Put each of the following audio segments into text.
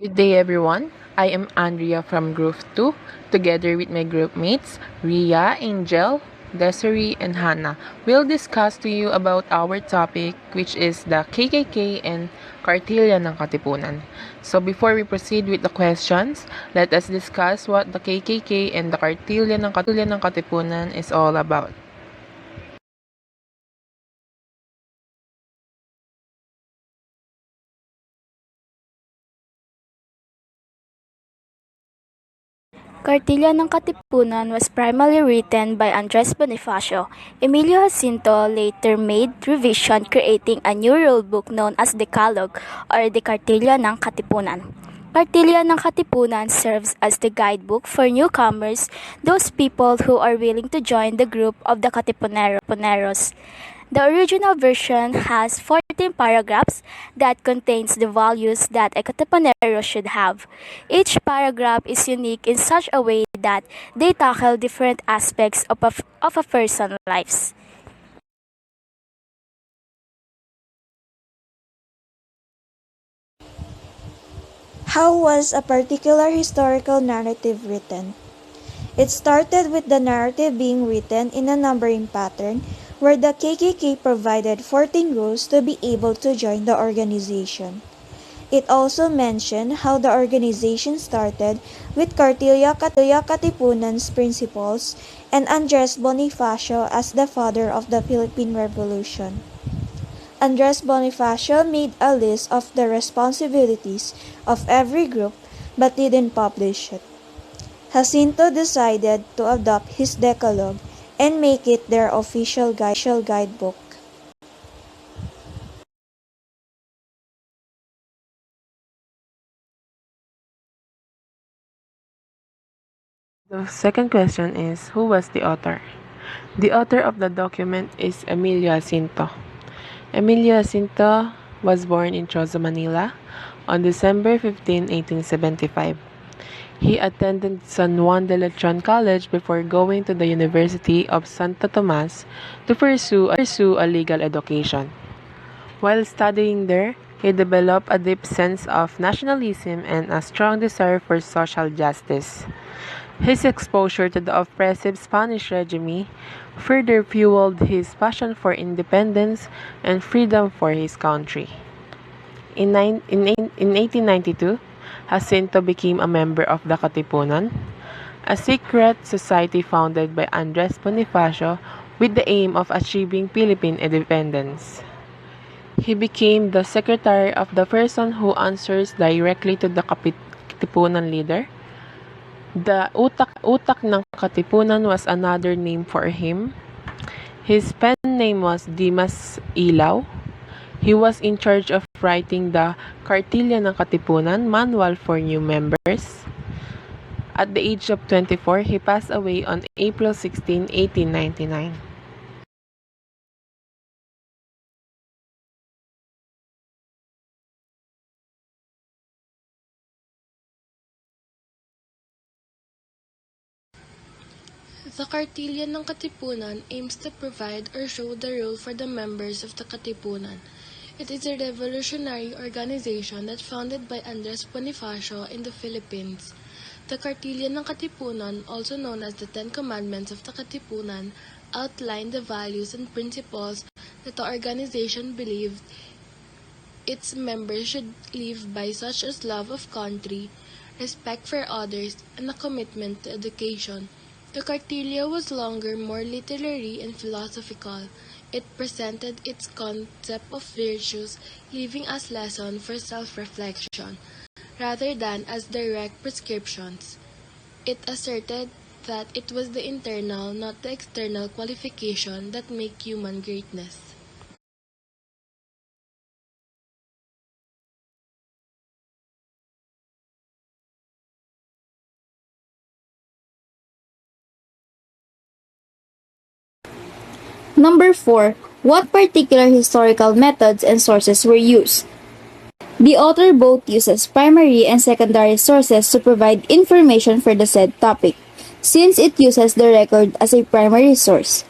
Good day, everyone. I am Andrea from Group 2, together with my group mates, Ria, Angel, Desiree, and Hannah. We'll discuss to you about our topic, which is the KKK and Kartilya ng Katipunan. So before we proceed with the questions, let us discuss what the KKK and the Kartilya ng Katipunan is all about. Kartilya ng Katipunan was primarily written by Andres Bonifacio. Emilio Jacinto later made revision creating a new rulebook known as Decalogue or the Kartilya ng Katipunan. Kartilya ng Katipunan serves as the guidebook for newcomers, those people who are willing to join the group of the Katipuneros. The original version has 14 paragraphs that contains the values that a Katipunero should have. Each paragraph is unique in such a way that they tackle different aspects of a person's lives. How was a particular historical narrative written? It started with the narrative being written in a numbering pattern where the KKK provided 14 rules to be able to join the organization. It also mentioned how the organization started with Kartilya Katipunan's principles and Andres Bonifacio as the father of the Philippine Revolution. Andres Bonifacio made a list of the responsibilities of every group but didn't publish it. Jacinto decided to adopt his Decalogue and make it their official guidebook. The second question is, who was the author? The author of the document is Emilio Jacinto. Emilio Jacinto was born in Chozo, Manila on December 15, 1875. He attended San Juan de Letrán College before going to the University of Santo Tomas to pursue a legal education. While studying there, he developed a deep sense of nationalism and a strong desire for social justice. His exposure to the oppressive Spanish regime further fueled his passion for independence and freedom for his country. In 1892, Jacinto became a member of the Katipunan, a secret society founded by Andres Bonifacio with the aim of achieving Philippine independence. He became the secretary of the person who answers directly to the Katipunan leader. The utak ng Katipunan was another name for him. His pen name was Dimas Ilaw. He was in charge of writing the Kartilya ng Katipunan manual for new members. At the age of 24, he passed away on April 16, 1899. The Kartilya ng Katipunan aims to provide or show the rule for the members of the Katipunan. It is a revolutionary organization that founded by Andres Bonifacio in the Philippines. The Kartilya ng Katipunan, also known as the Ten Commandments of the Katipunan, outline the values and principles that the organization believed its members should live by, such as love of country, respect for others, and a commitment to education. The Kartilya was longer, more literary and philosophical. It presented its concept of virtues, leaving as lesson for self-reflection, rather than as direct prescriptions. It asserted that it was the internal, not the external qualification that make human greatness. Number 4. What particular historical methods and sources were used? The author both uses primary and secondary sources to provide information for the said topic, since it uses the record as a primary source.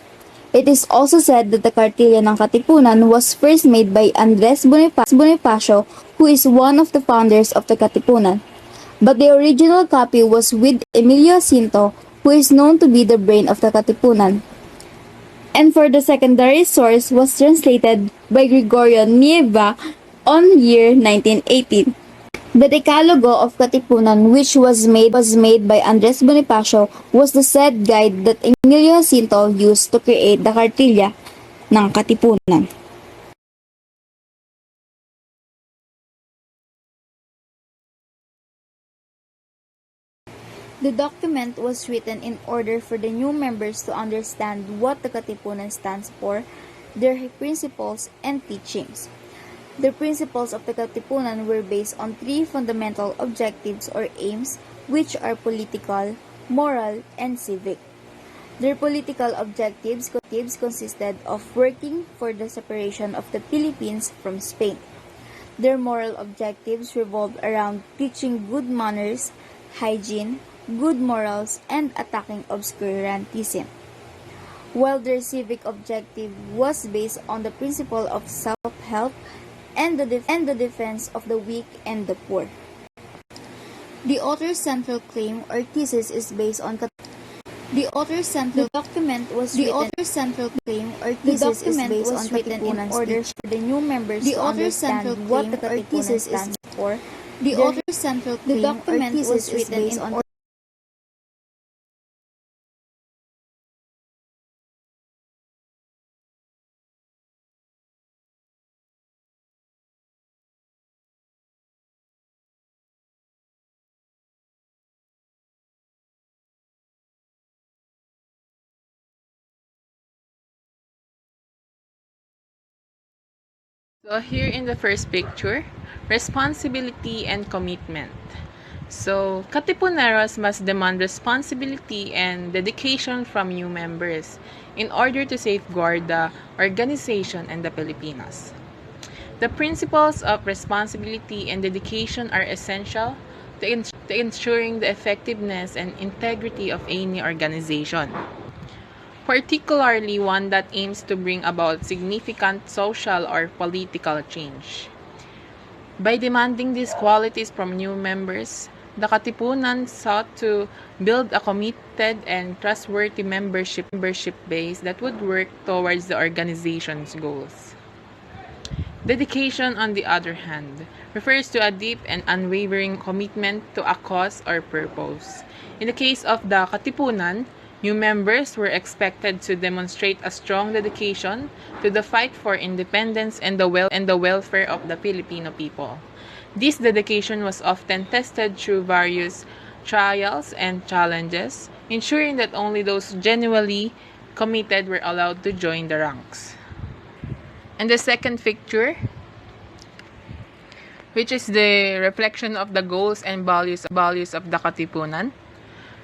It is also said that the Kartilya ng Katipunan was first made by Andres Bonifacio, who is one of the founders of the Katipunan. But the original copy was with Emilio Jacinto, who is known to be the brain of the Katipunan. And for the secondary source was translated by Gregorio Nieva on year 1918. The Decalogo of Katipunan, which was made by Andres Bonifacio, was the said guide that Emilio Jacinto used to create the Kartilya ng Katipunan. The document was written in order for the new members to understand what the Katipunan stands for, their principles and teachings. The principles of the Katipunan were based on three fundamental objectives or aims, which are political, moral, and civic. Their political objectives consisted of working for the separation of the Philippines from Spain. Their moral objectives revolved around teaching good manners, hygiene, good morals, and attacking obscurantism. While their civic objective was based on the principle of self-help and the defense of the weak and the poor. The author's central claim or thesis is based on the author's central document was the written, author's central claim or thesis is based on Katipunan in order for the new members the to understand what the Katipunan stands for. The author's central claim the document or thesis was written in order. So here in the first picture, responsibility and commitment. So, Katipuneros must demand responsibility and dedication from new members in order to safeguard the organization and the Filipinos. The principles of responsibility and dedication are essential to ensuring the effectiveness and integrity of any organization, particularly one that aims to bring about significant social or political change. By demanding these qualities from new members, the Katipunan sought to build a committed and trustworthy membership base that would work towards the organization's goals. Dedication, on the other hand, refers to a deep and unwavering commitment to a cause or purpose. In the case of the Katipunan, new members were expected to demonstrate a strong dedication to the fight for independence and the welfare of the Filipino people. This dedication was often tested through various trials and challenges, ensuring that only those genuinely committed were allowed to join the ranks. And the second picture, which is the reflection of the goals and values of the Katipunan.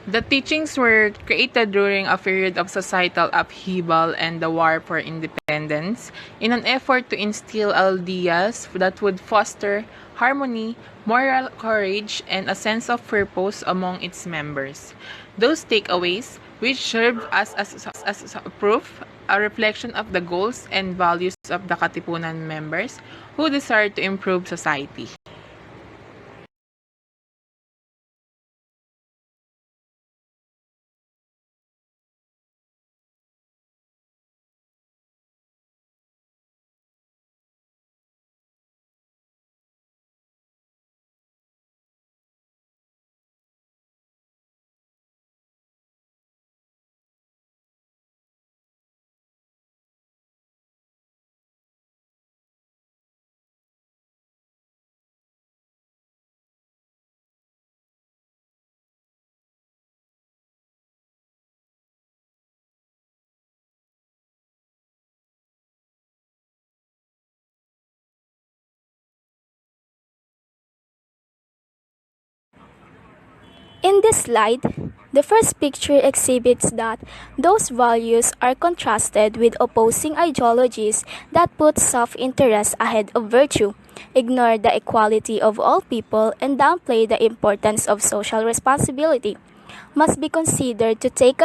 The teachings were created during a period of societal upheaval and the war for independence in an effort to instill ideas that would foster harmony, moral courage, and a sense of purpose among its members. Those takeaways, which serve as a proof, a reflection of the goals and values of the Katipunan members who desire to improve society. In this slide, the first picture exhibits that those values are contrasted with opposing ideologies that put self-interest ahead of virtue, ignore the equality of all people, and downplay the importance of social responsibility. must be considered to take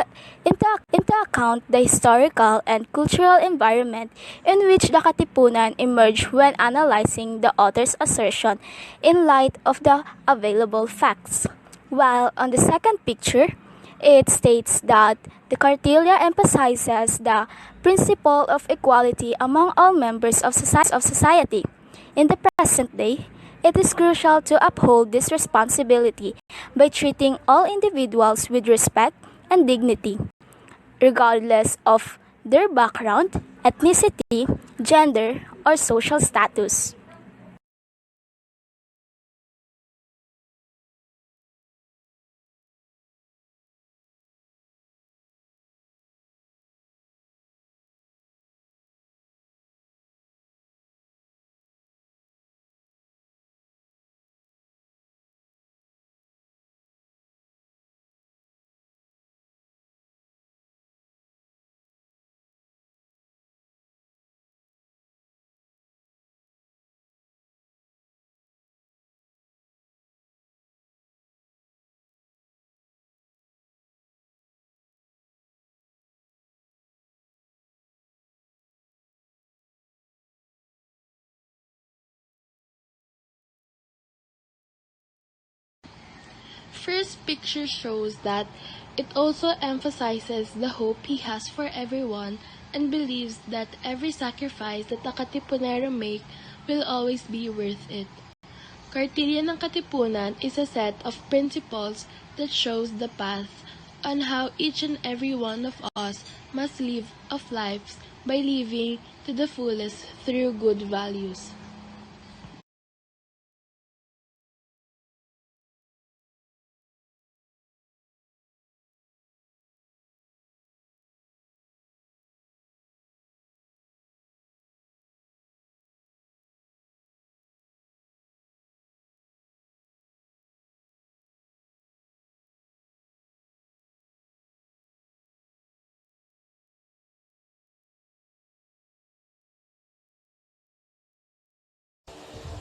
into account the historical and cultural environment in which the Katipunan emerged when analyzing the author's assertion in light of the available facts. While on the second picture, it states that the Kartilya emphasizes the principle of equality among all members of society. In the present day, it is crucial to uphold this responsibility by treating all individuals with respect and dignity, regardless of their background, ethnicity, gender, or social status. First picture shows that it also emphasizes the hope he has for everyone and believes that every sacrifice that the Katipunero make will always be worth it. Kartilya ng Katipunan is a set of principles that shows the path on how each and every one of us must live of lives by living to the fullest through good values.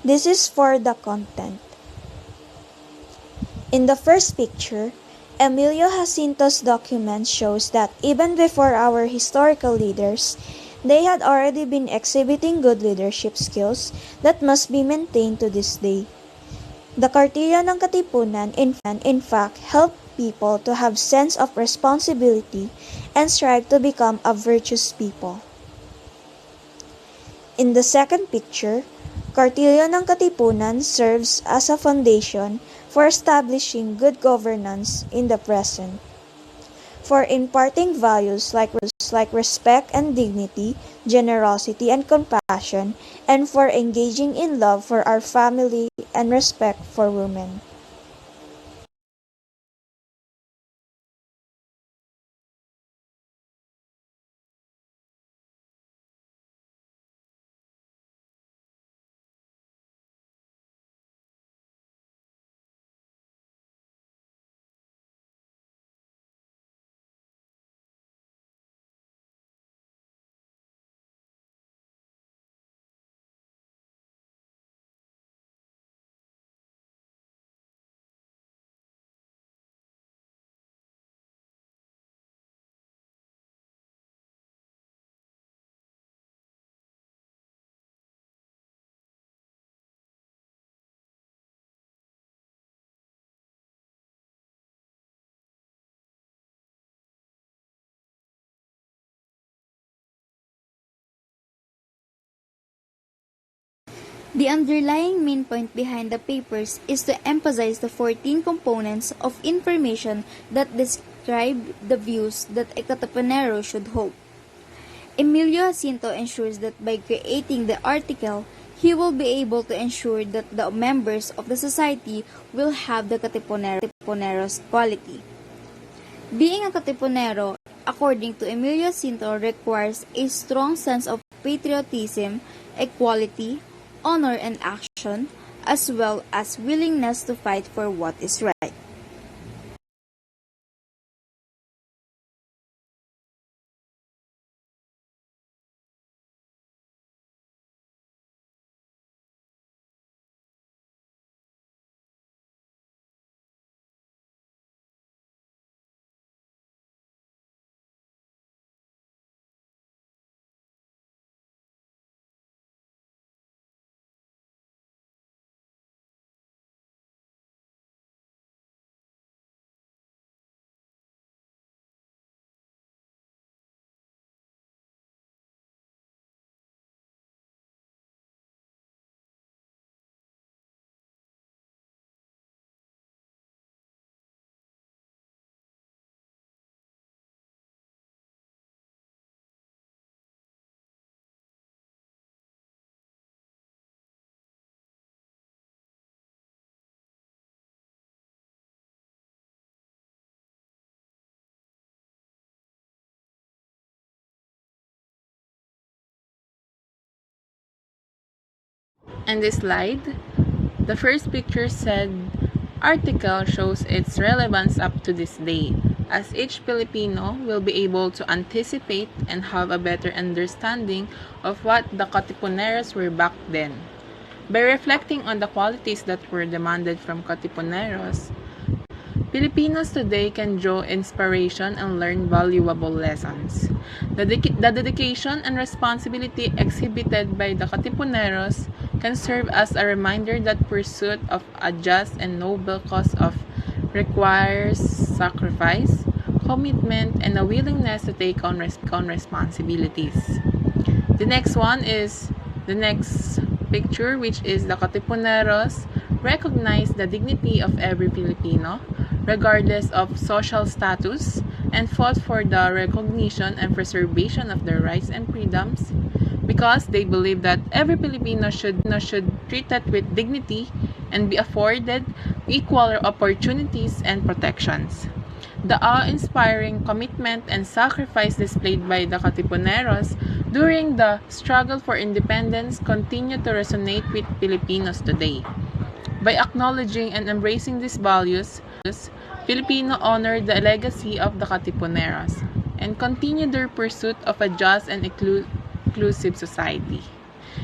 This is for the content. In the first picture, Emilio Jacinto's document shows that even before our historical leaders, they had already been exhibiting good leadership skills that must be maintained to this day. The Kartilya ng Katipunan in fact help people to have sense of responsibility and strive to become a virtuous people. In the second picture, Kartilya ng Katipunan serves as a foundation for establishing good governance in the present, for imparting values like respect and dignity, generosity and compassion, and for engaging in love for our family and respect for women. The underlying main point behind the papers is to emphasize the 14 components of information that describe the views that a Katipunero should hold. Emilio Jacinto ensures that by creating the article, he will be able to ensure that the members of the society will have the Katipunero's quality. Being a Katipunero, according to Emilio Jacinto, requires a strong sense of patriotism, equality, honor and action, as well as willingness to fight for what is right. And this slide, the first picture said article shows its relevance up to this day, as each Filipino will be able to anticipate and have a better understanding of what the Katipuneros were back then. By reflecting on the qualities that were demanded from Katipuneros, Filipinos today can draw inspiration and learn valuable lessons. The dedication and responsibility exhibited by the Katipuneros can serve as a reminder that pursuit of a just and noble cause of requires sacrifice, commitment, and a willingness to take on responsibilities. The next one is the next picture, which is the Katipuneros recognize the dignity of every Filipino, regardless of social status, and fought for the recognition and preservation of their rights and freedoms because they believe that every Filipino should treated with dignity and be afforded equal opportunities and protections. The awe-inspiring commitment and sacrifice displayed by the Katipuneros during the struggle for independence continue to resonate with Filipinos today. By acknowledging and embracing these values, Filipino honor the legacy of the Katipuneros and continue their pursuit of a just and inclusive society.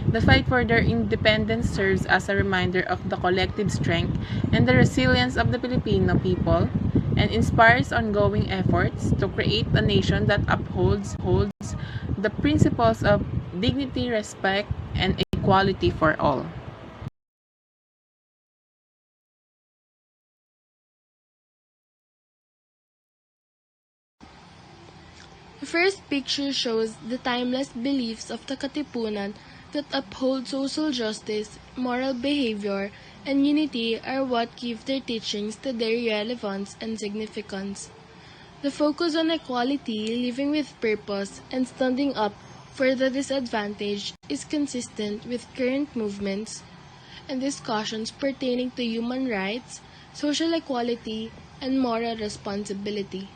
The fight for their independence serves as a reminder of the collective strength and the resilience of the Filipino people and inspires ongoing efforts to create a nation that upholds the principles of dignity, respect, and equality for all. The first picture shows the timeless beliefs of the Katipunan that uphold social justice, moral behavior, and unity are what give their teachings to their relevance and significance. The focus on equality, living with purpose, and standing up for the disadvantaged is consistent with current movements and discussions pertaining to human rights, social equality, and moral responsibility.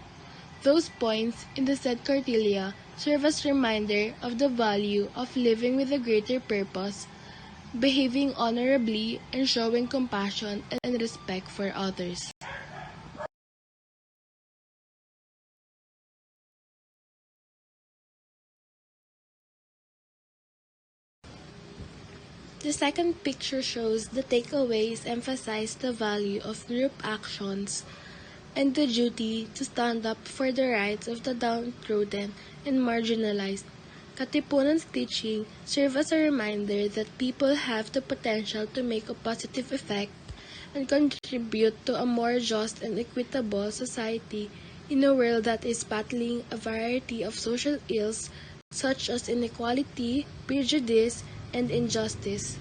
Those points in the said Kartilya serve as reminder of the value of living with a greater purpose, behaving honorably, and showing compassion and respect for others. The second picture shows the takeaways emphasize the value of group actions and the duty to stand up for the rights of the downtrodden and marginalized. Katipunan's teaching serve as a reminder that people have the potential to make a positive effect and contribute to a more just and equitable society in a world that is battling a variety of social ills such as inequality, prejudice, and injustice.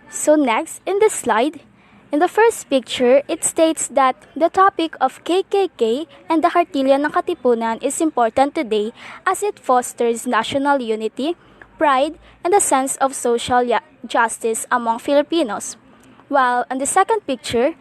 So next, in this slide, in the first picture, it states that the topic of KKK and the Kartilya ng Katipunan is important today as it fosters national unity, pride, and a sense of social justice among Filipinos. While on the second picture,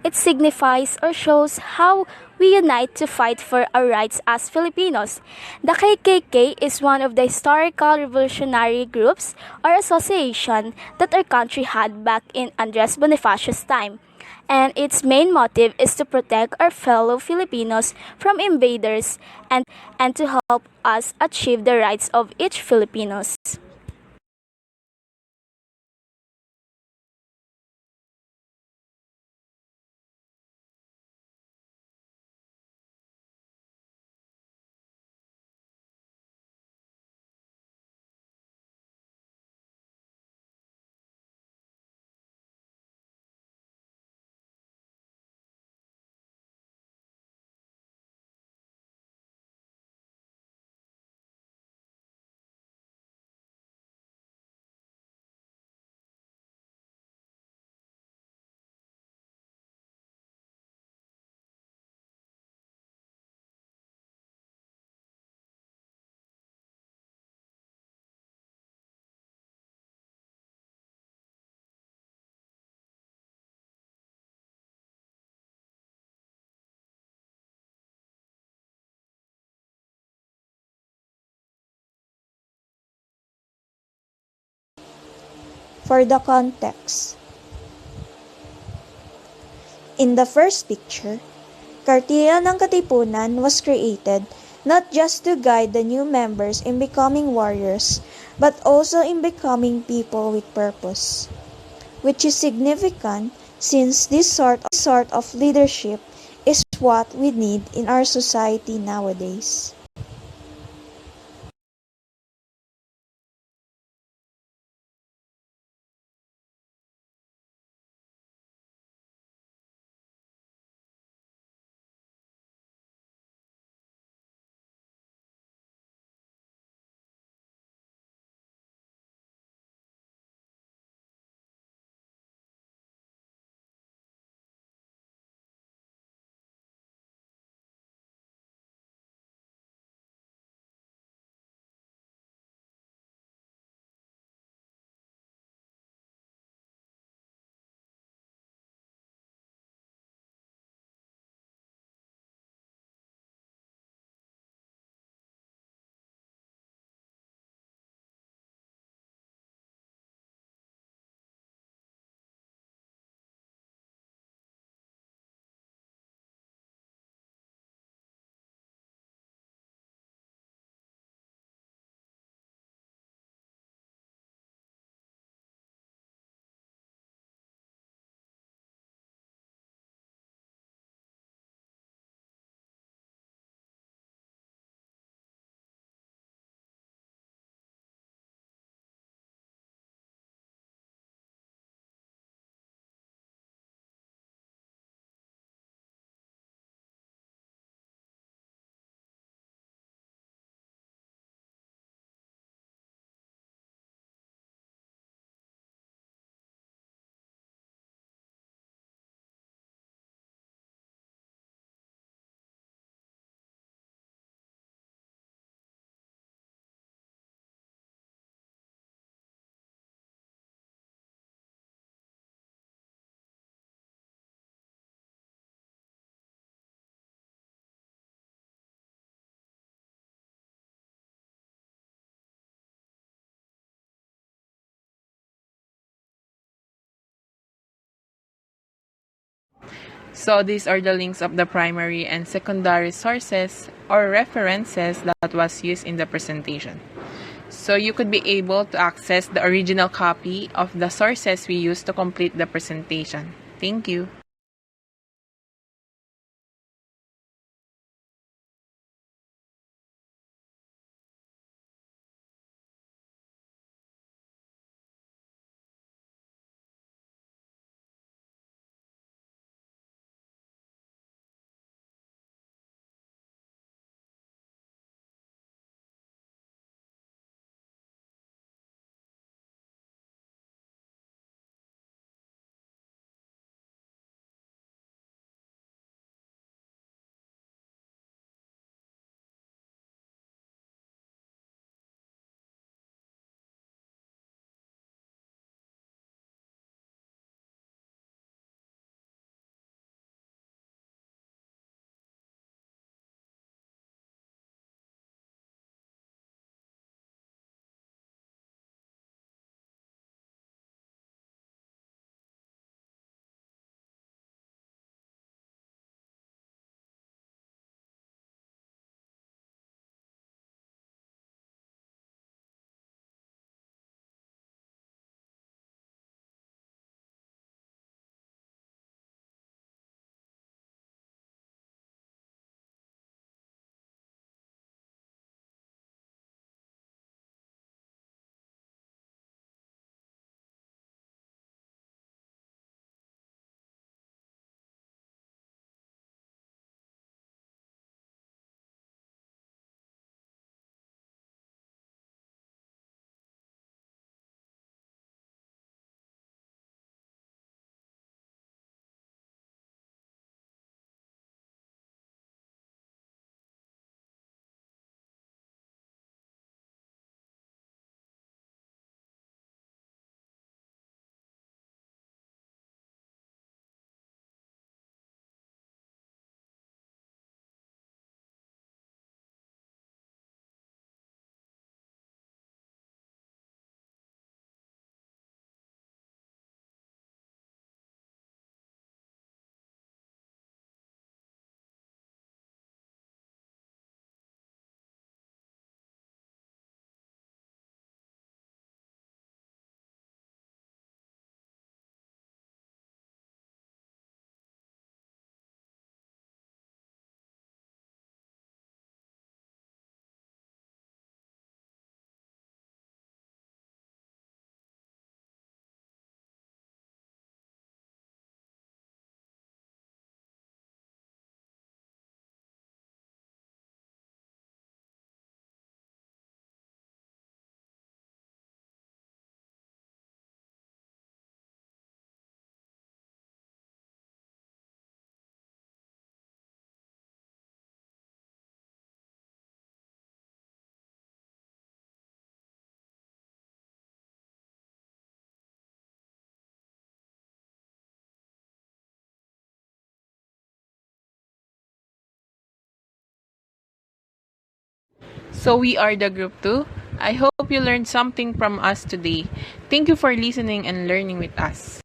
it signifies or shows how we unite to fight for our rights as Filipinos. The KKK is one of the historical revolutionary groups or association that our country had back in Andres Bonifacio's time. And its main motive is to protect our fellow Filipinos from invaders and to help us achieve the rights of each Filipinos. for the context. In the first picture, Kartilya ng Katipunan was created not just to guide the new members in becoming warriors, but also in becoming people with purpose, which is significant since this sort of leadership is what we need in our society nowadays. So these are the links of the primary and secondary sources or references that was used in the presentation. So you could be able to access the original copy of the sources we used to complete the presentation. Thank you. So we are the group 2. I hope you learned something from us today. Thank you for listening and learning with us.